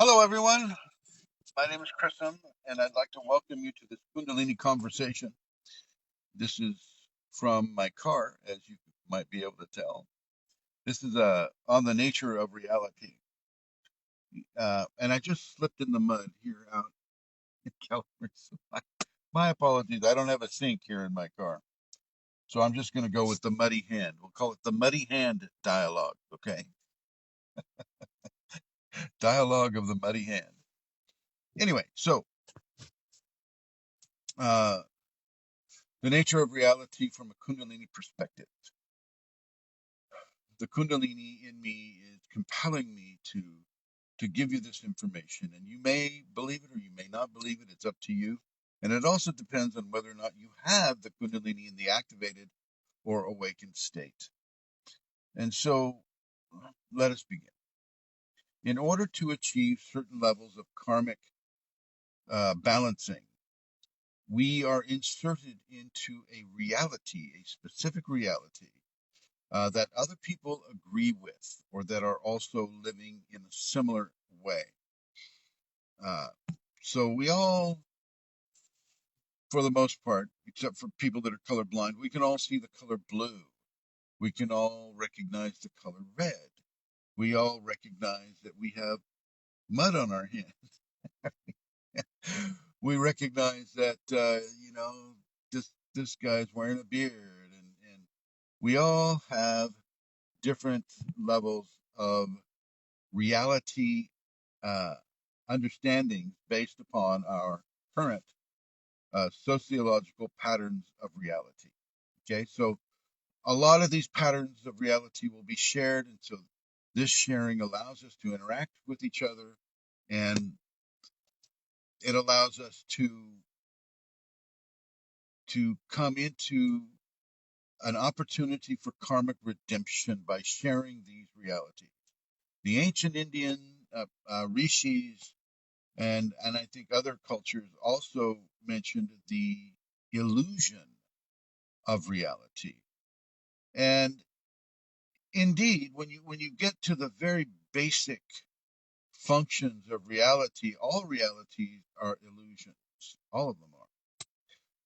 Hello, everyone. My name is Chrism, and I'd like to welcome you to this Kundalini conversation. This is from my car, as you might be able to tell. This is on the nature of reality. And I just slipped in the mud here out in California. So my apologies. I don't have a sink here in my car. So I'm just going to go with the muddy hand. We'll call it the muddy hand dialogue, okay? Dialogue of the muddy hand. Anyway, so uh, the nature of reality from a Kundalini perspective. The Kundalini in me is compelling me to give you this information, and you may believe it or you may not believe it. It's up to you, and it also depends on whether or not you have the Kundalini in the activated or awakened state. And so, let us begin. In order to achieve certain levels of karmic balancing, we are inserted into a reality, a specific reality that other people agree with or that are also living in a similar way. Uh, so we all, for the most part, except for people that are colorblind, we can all see the color blue. We can all recognize the color red. We all recognize that we have mud on our hands. We recognize that this guy's wearing a beard, and we all have different levels of reality uh, understandings based upon our current sociological patterns of reality. Okay, so a lot of these patterns of reality will be shared, and so this sharing allows us to interact with each other, and it allows us to come into an opportunity for karmic redemption by sharing these realities. The ancient Indian rishis and I think other cultures also mentioned the illusion of reality. And indeed, when you get to the very basic functions of reality, all realities are illusions. All of them are.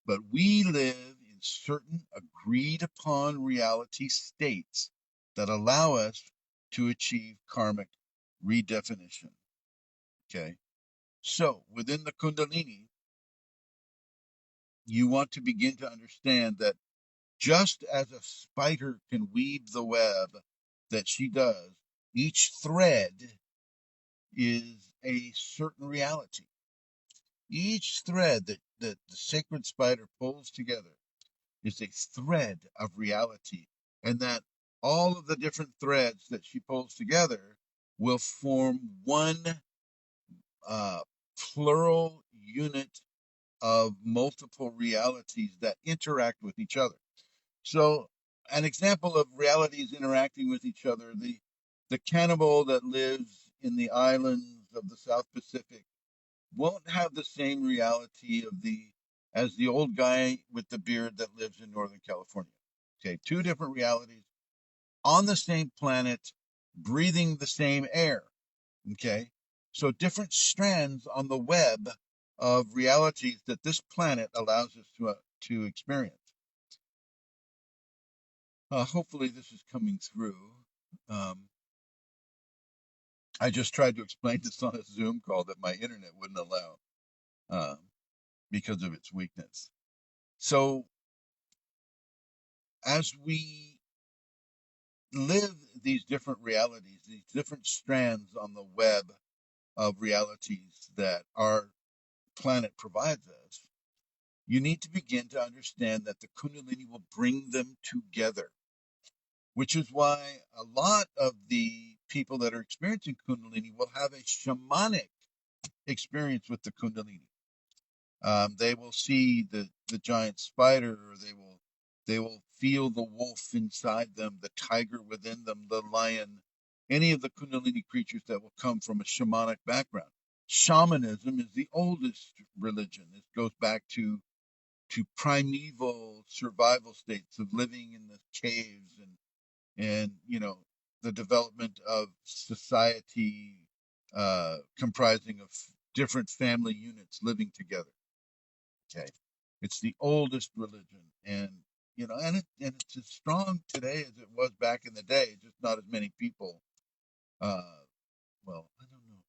But we live in certain agreed upon reality states that allow us to achieve karmic redefinition. Okay. So within the Kundalini, you want to begin to understand that just as a spider can weave the web that she does, each thread is a certain reality. Each thread that the sacred spider pulls together is a thread of reality, and that all of the different threads that she pulls together will form one uh, plural unit of multiple realities that interact with each other. So, an example of realities interacting with each other, the cannibal that lives in the islands of the South Pacific won't have the same reality as the old guy with the beard that lives in Northern California. Okay, two different realities on the same planet, breathing the same air. Okay, so different strands on the web of realities that this planet allows us to experience. Hopefully, this is coming through. Um, I just tried to explain this on a Zoom call that my internet wouldn't allow because of its weakness. So, as we live these different realities, these different strands on the web of realities that our planet provides us, you need to begin to understand that the Kundalini will bring them together, which is why a lot of the people that are experiencing Kundalini will have a shamanic experience with the Kundalini. They will see the giant spider, or they will feel the wolf inside them, the tiger within them, the lion, any of the Kundalini creatures that will come from a shamanic background. Shamanism is the oldest religion. It goes back to primeval survival states of living in the caves and the development of society comprising of different family units living together. Okay, it's the oldest religion, and and it's as strong today as it was back in the day. Just not as many people. Well, I don't know.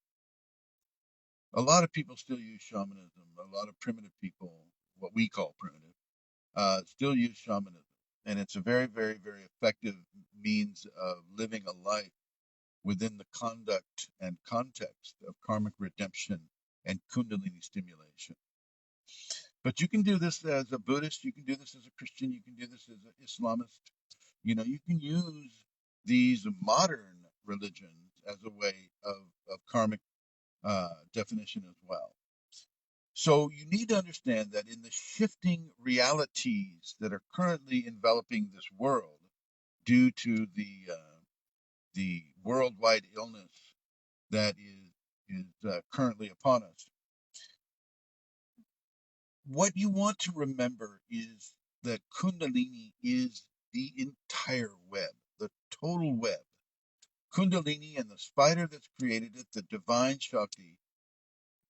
A lot of people still use shamanism. A lot of primitive people, what we call primitive, still use shamanism, and it's a very, very, very effective means of living a life within the conduct and context of karmic redemption and Kundalini stimulation. But you can do this as a Buddhist, you can do this as a Christian, you can do this as an Islamist. You can use these modern religions as a way of karmic definition as well. So you need to understand that in the shifting realities that are currently enveloping this world due to the worldwide illness that is currently upon us, what you want to remember is that Kundalini is the entire web, the total web. Kundalini and the spider that's created it, the divine Shakti,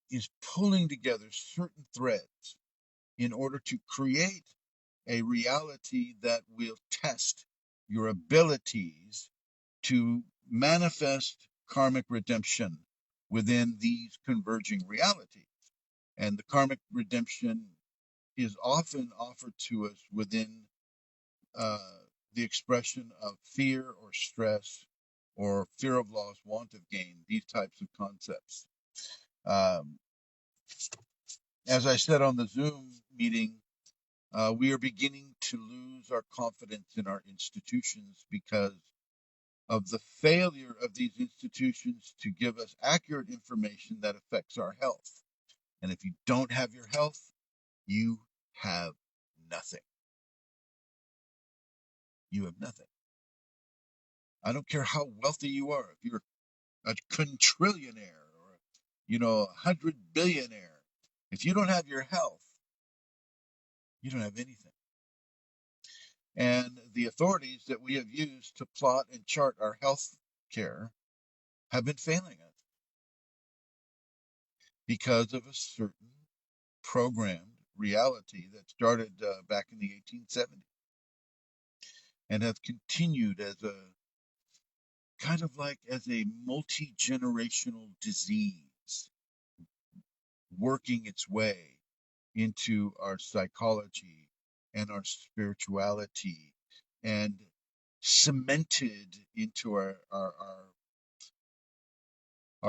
is pulling together certain threads in order to create a reality that will test your abilities to manifest karmic redemption within these converging realities. And the karmic redemption is often offered to us within uh, the expression of fear or stress or fear of loss, want of gain, these types of concepts. Um, as I said on the Zoom meeting, we are beginning to lose our confidence in our institutions because of the failure of these institutions to give us accurate information that affects our health. And if you don't have your health, you have nothing. You have nothing. I don't care how wealthy you are. If you're a quintrillionaire or, 100 billionaire, if you don't have your health, you don't have anything. And the authorities that we have used to plot and chart our health care have been failing us because of a certain programmed reality that started back in the 1870s and has continued as a kind of like as a multi-generational disease working its way into our psychology and our spirituality and cemented into our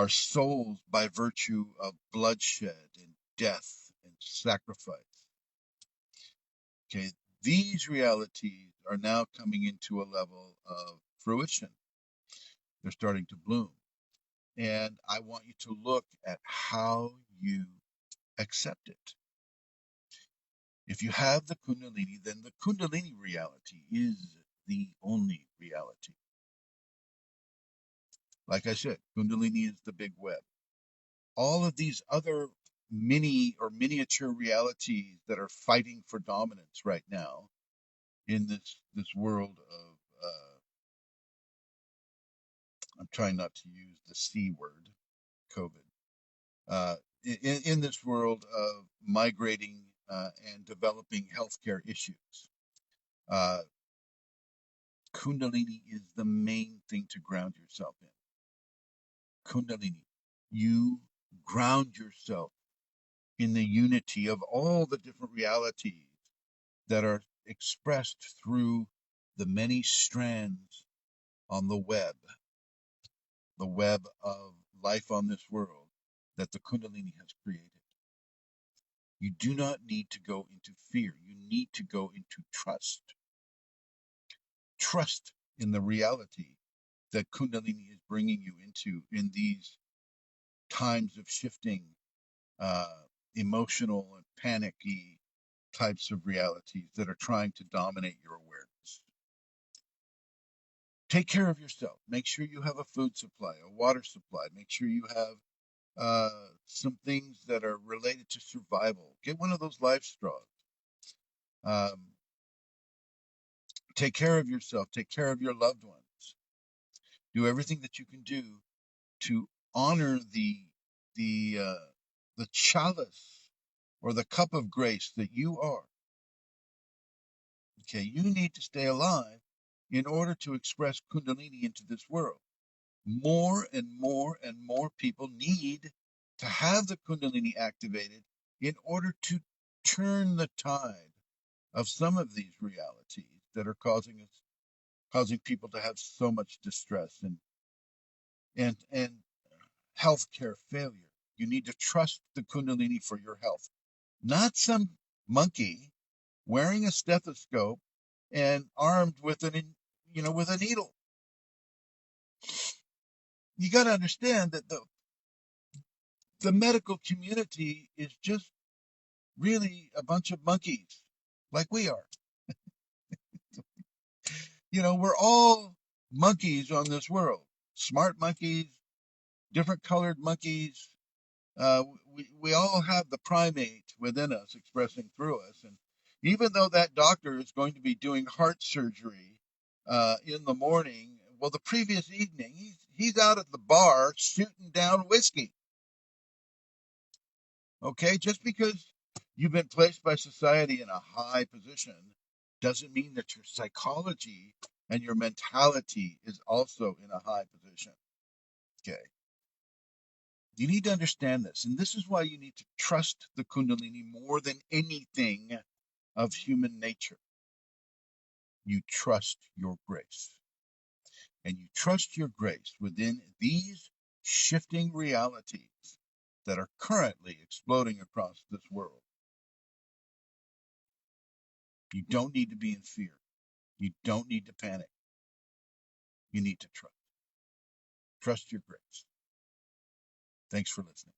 souls by virtue of bloodshed and death and sacrifice. Okay, these realities are now coming into a level of fruition. They're starting to bloom. And I want you to look at how you accept it. If you have the Kundalini, then the Kundalini reality is the only reality. Like I said, Kundalini is the big web. All of these other mini or miniature realities that are fighting for dominance right now in this world of I'm trying not to use the C word, COVID. In this world of migrating and developing healthcare issues, uh, Kundalini is the main thing to ground yourself in. Kundalini, you ground yourself in the unity of all the different realities that are expressed through the many strands on the web of life on this world that the Kundalini has created. You do not need to go into fear. You need to go into trust. Trust in the reality that Kundalini is bringing you into in these times of shifting, emotional and panicky types of realities that are trying to dominate your awareness. Take care of yourself. Make sure you have a food supply, a water supply. Make sure you have some things that are related to survival. Get one of those life straws. Um, take care of yourself. Take care of your loved ones. Do everything that you can do to honor the the chalice or the cup of grace that you are. Okay, you need to stay alive in order to express Kundalini into this world. More and more and more people need to have the Kundalini activated in order to turn the tide of some of these realities that are causing people to have so much distress and healthcare failure. You need to trust the Kundalini for your health, not some monkey wearing a stethoscope and armed with with a needle. You got to understand that the medical community is just really a bunch of monkeys like we are. We're all monkeys on this world. Smart monkeys, different colored monkeys. We all have the primate within us expressing through us. And even though that doctor is going to be doing heart surgery in the morning, well, the previous evening, he's out at the bar shooting down whiskey. Okay, just because you've been placed by society in a high position doesn't mean that your psychology and your mentality is also in a high position. Okay. You need to understand this, and this is why you need to trust the Kundalini more than anything of human nature. You trust your grace, and you trust your grace within these shifting realities that are currently exploding across this world. You don't need to be in fear. You don't need to panic. You need to trust. Trust your grace. Thanks for listening.